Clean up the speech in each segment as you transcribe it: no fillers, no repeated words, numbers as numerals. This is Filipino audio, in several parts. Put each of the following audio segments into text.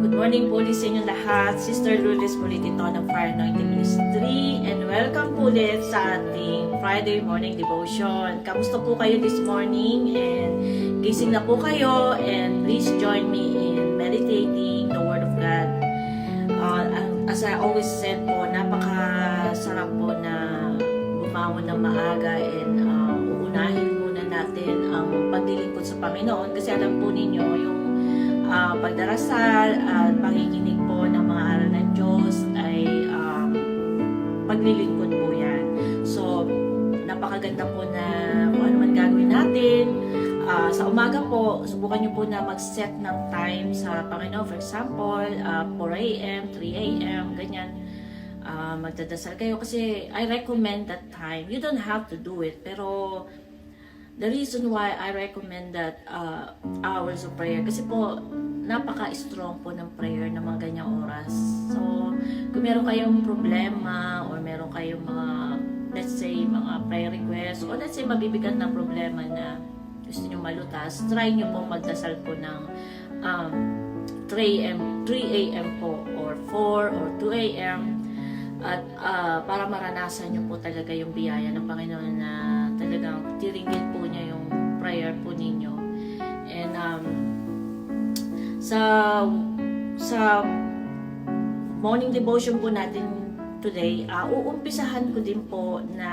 Good morning po ulit sa inyo lahat. Sister Lourdes po ulit ito ng Fire Anointing Ministry. And welcome po ulit sa ating Friday morning devotion. Kamusta po kayo this morning? And gising na po kayo. And please join me in meditating the Word of God. As I always said po, napakasarap po na bumangon ng maaga and uunahin muna natin ang paglilingkod sa Panginoon. Kasi alam po ninyo, yung pagdarasal at pakikinig po ng mga aral ng Diyos ay paglilingkod po yan. So, napakaganda po na kung ano man gagawin natin. Sa umaga po, subukan nyo po na mag-set ng time sa Panginoon. For example, 4 a.m., 3 a.m., ganyan. Magdadasal kayo kasi I recommend that time. You don't have to do it, pero the reason why I recommend that hours of prayer, kasi po, napaka-strong po ng prayer ng mga ganyang oras. So, kung meron kayong problema or meron kayong mga, let's say, mga prayer requests or let's say, mabibigat na problema na gusto nyo malutas, try nyo po magdasal po ng 3 a.m. po or 4 or 2 a.m. At para maranasan nyo po talaga yung biyaya ng Panginoon na talagang tiringgit po niya yung prayer po ninyo. And sa morning devotion po natin today, uumpisahan ko din po na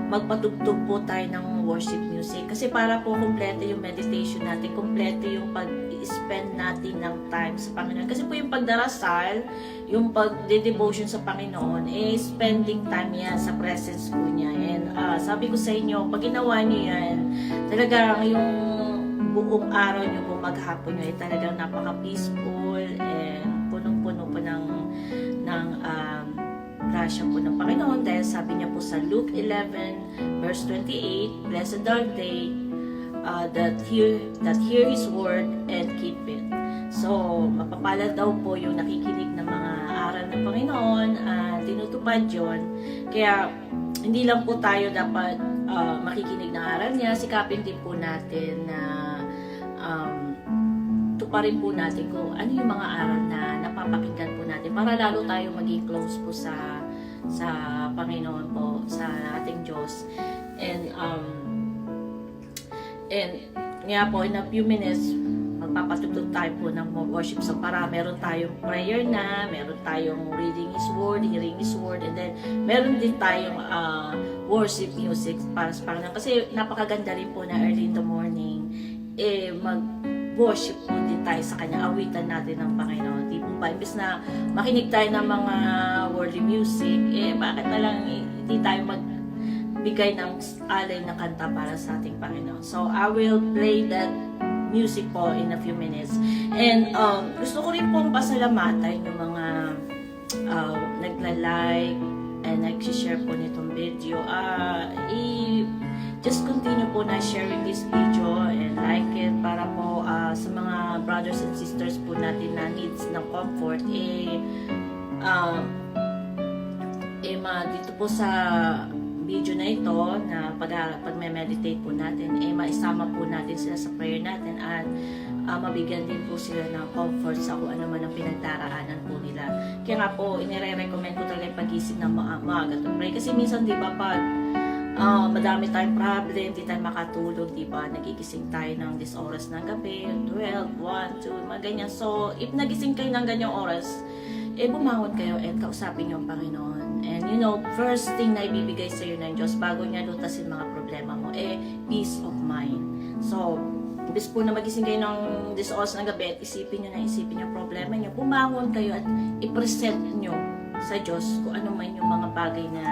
magpatugtog po tayo ng worship music. Kasi para po kumpleto yung meditation natin, kumpleto yung pag-spend natin ng time sa Panginoon. Kasi po yung pagdarasal, yung pag-devotion sa Panginoon, spending time yan sa presence po niya. And sabi ko sa inyo, pag ginawa niyo yan, talagang yung buong araw niyo po, maghapon niyo, ay talagang napaka-peaceful and punong-puno po ng grasya po ng Panginoon, dahil sabi niya po sa Luke 11 verse 28, "Blessed are they that hear His word and keep it." So, mapapalad daw po yung nakikinig ng mga aral ng Panginoon at tinutupad yun. Kaya, hindi lang po tayo dapat makikinig ng aral niya, sikapin din po natin na tuparin po natin kung ano yung mga aral na napapakinggan po natin para lalo tayo maging close po sa Panginoon po, sa ating Diyos. And nga po, in a few minutes, magpapatugtog tayo po ng worship. So, para meron tayong prayer na, meron tayong reading His Word, hearing His Word, and then meron din tayong worship music para sa Panginoon. Kasi napakaganda rin po na early in the morning, mag-worship po din tayo sa Kanya, awitan natin ng Panginoon. Di po ba, imbes na makinig tayo ng mga worldly music, bakit na lang hindi tayo magbigay ng alay na kanta para sa ating Panginoon. So, I will play that music po in a few minutes. And gusto ko rin pong pasalamatan yung mga nagla-like and nag-share po nitong video. Just continue po na sharing this video and like it para po sa mga brothers and sisters po natin na needs ng comfort, dito po sa video na ito na pag meditate po natin, maisama po natin sila sa prayer natin at mabigyan din po sila ng comfort sa kung ano man ang pinagdaraanan po nila. Kaya nga po, inire-recommend ko talaga yung pag-isip ng maaga to pray. Kasi minsan, di ba, pag madami tayong problem, di tayo makatulog, di ba? Nagigising tayo ng this oras ng gabi, 12, 1, 2, mga ganyan. So, if nagising kayo ng ganyang oras, bumangon kayo and kausapin niyo ang Panginoon. And you know, first thing na ibibigay sa iyo ng Diyos bago niya lutasin mga problema mo, peace of mind. So, imbes po na magising kayo ng this oras ng gabi at isipin niyo problema niyo, bumangon kayo at i-present niyo sa Diyos kung ano man yung mga bagay na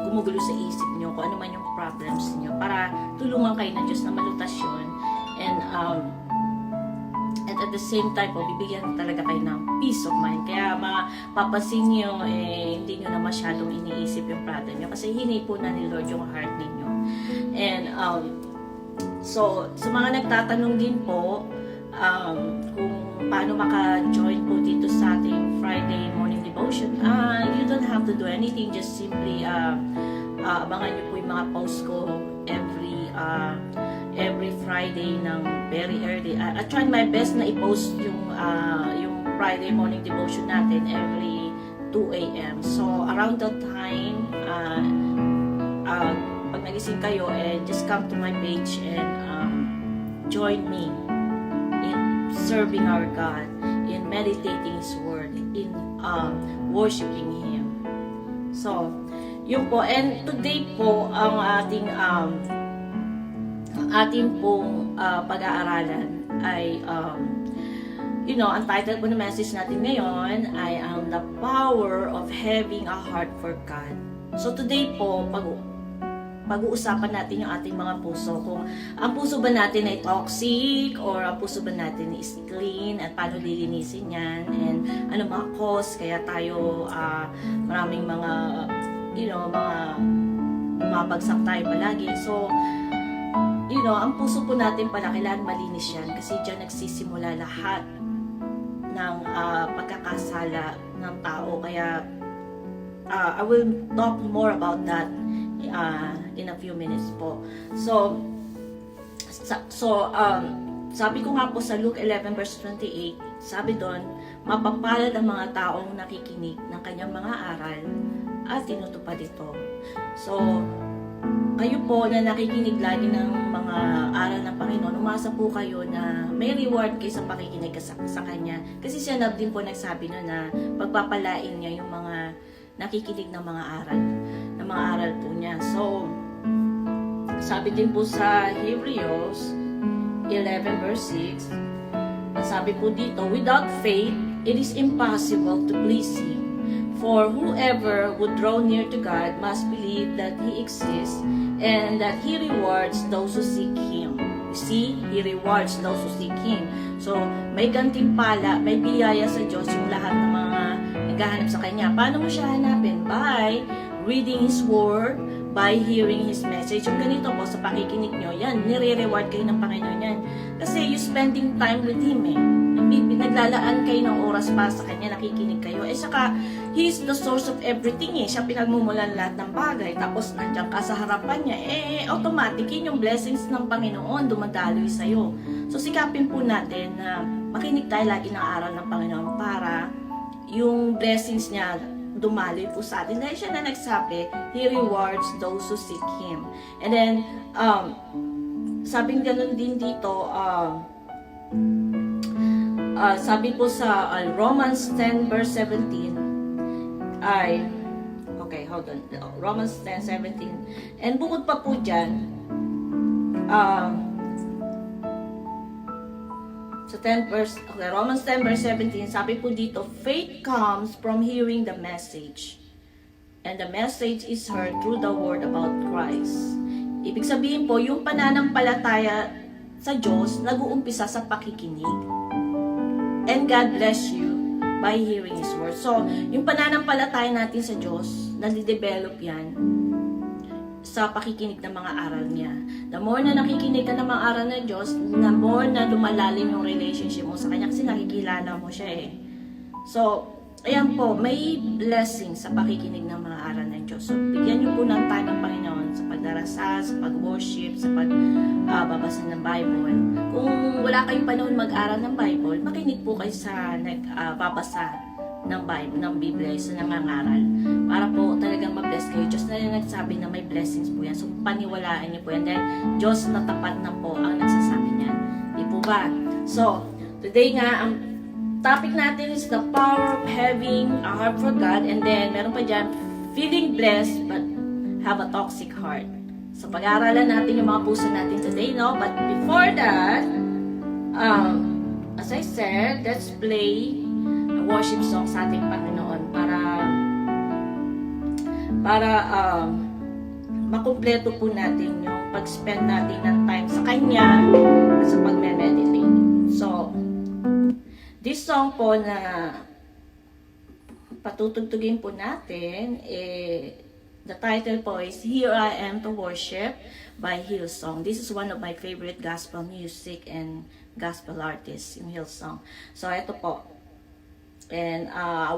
gumugulo sa isip niyo, kung ano man yung problems niyo, para tulungan kayo ng Diyos na malutas yun. And at the same time po, bibigyan talaga kayo ng peace of mind. Kaya mapapansin niyo, hindi niyo na masyadong iniisip yung problem niyo kasi hinay po na ni Lord yung heart ninyo. And so, sa mga nagtatanong din po kung paano maka-join po dito sa ating Friday morning devotion, you don't have to do anything, just simply abangan niyo po yung mga post ko every Friday ng very early. I try my best na i-post yung Friday morning devotion natin every 2 a.m. So, around that time, pag nagising kayo, just come to my page and join me in serving our God, in meditating His Word, in worshiping Him. So, yun po. And today po, ang ating pong pag-aaralan ay ang title po ng message natin ngayon ay ang The Power of Having a Heart for God. So today po, pag-uusapan natin yung ating mga puso. Kung ang puso ba natin ay toxic or ang puso ba natin is clean at paano lilinisin yan and ano mga cause kaya tayo maraming mga mabagsak tayo palagi. So, ang puso po natin pala kailangan malinis yan kasi dyan nagsisimula lahat ng pagkakasala ng tao. Kaya I will talk more about that in a few minutes po. So sabi ko nga po sa Luke 11 verse 28, sabi doon, mapapalad ang mga taong nakikinig ng kanyang mga aral at tinutupad ito. So, kayo po na nakikinig lagi ng mga aral ng Panginoon, umasa po kayo na may reward kayo sa pakikinig sa Kanya. Kasi siya na din po nagsabi na pagpapalain niya yung mga nakikinig ng mga aral po niya. So, sabi din po sa Hebrews 11 verse 6, sabi po dito, without faith, it is impossible to please Him. For whoever would draw near to God must believe that He exists and that He rewards those who seek Him. You see, He rewards those who seek Him. So, may gantimpala, may biyaya sa Diyos yung lahat ng mga naghahanap sa Kanya. Paano mo siya hanapin? By reading His Word, by hearing His message. Yung ganito po, sa pakikinig nyo, yan, nire-reward kayo ng Panginoon yan. Kasi you spending time with Him naglalaan kayo ng oras para sa Kanya, nakikinig kayo. Saka, He is the source of everything Siya pinagmumulan lahat ng bagay. Tapos, nandiyan ka sa harapan niya. Automatic yun yung blessings ng Panginoon dumadaloy sa'yo. So, sikapin po natin na makinig tayo lagi ng aral ng Panginoon para yung blessings niya dumaloy po sa atin. Dahil siya na nagsabi, He rewards those who seek Him. And then, sabing ganun din dito, sabi po sa Romans 10 verse 17 ay, okay, hold on, Romans 10:17, and bukod pa po dyan, sa 10 verse, okay, Romans 10 verse 17, sabi po dito, faith comes from hearing the message, and the message is heard through the word about Christ. Ibig sabihin po, yung pananampalataya sa Diyos, nag-uumpisa sa pakikinig. And God bless you by hearing His Word. So, yung pananampalataya natin sa Diyos, nadidevelop yan sa pakikinig ng mga aral niya. The more na nakikinig ka ng mga aral ng Diyos, the more na lumalalim yung relationship mo sa Kanya kasi nakikilala mo siya So, ayan po, may blessing sa pakikinig ng mga aral ng Diyos. So, bigyan niyo po ng time ng Panginoon sa pagdarasal, sa pag-worship, sa pagbabasa ng Bible. Kung wala kayong panahon mag-aral ng Bible, makinig po kayo sa nagbabasa ng Bible, ng Biblia, sa nangangaral. Para po talagang ma-bless kayo. Diyos na rin nagsabi na may blessings po yan. So, paniwalaan niyo po yan. Dahil Diyos na tapat na po ang nagsasabi niyan. Di po ba? So, today nga, ang topic natin is the power of having a heart for God. And then, meron pa dyan, feeling blessed but have a toxic heart. So, pag-aaralan natin yung mga puso natin today, no? But before that, as I said, let's play a worship song sa ating Panginoon para makumpleto po natin yung pag-spend natin ng time sa Kanya at sa pag-meditate. So, this song po na patutugtugin po natin, the title po is Here I Am to Worship by Hillsong. This is one of my favorite gospel music and gospel artists, yung Hillsong. So, ito po. And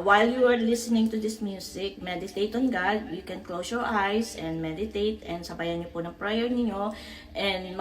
while you are listening to this music, meditate on God. You can close your eyes and meditate and sabayan niyo po ng prayer niyo and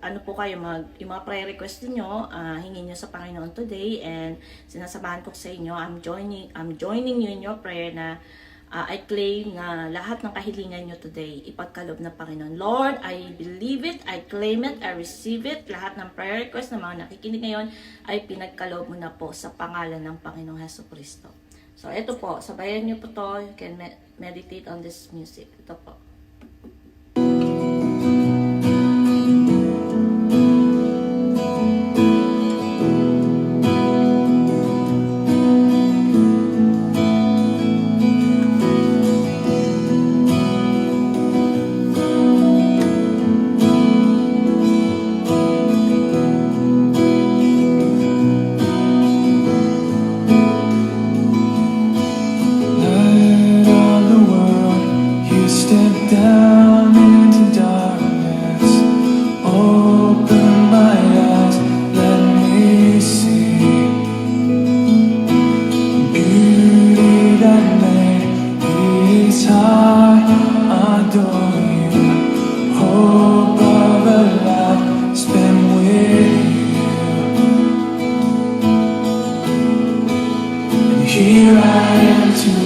ano po kayo, yung mga prayer request niyo, hingin niyo sa Panginoon today, and sinasabahan ko sa inyo, I'm joining you in your prayer na I claim na lahat ng kahilingan nyo today, ipagkaloob ng Panginoon. Lord, I believe it, I claim it, I receive it. Lahat ng prayer request ng mga nakikinig ngayon ay pinagkaloob mo na po sa pangalan ng Panginoong Hesukristo. So, ito po, sabayan nyo po to. You can meditate on this music. Ito po. Down into darkness, open my eyes, let me see beauty that made these heart adore you, hope of a life spent with you, and here I am to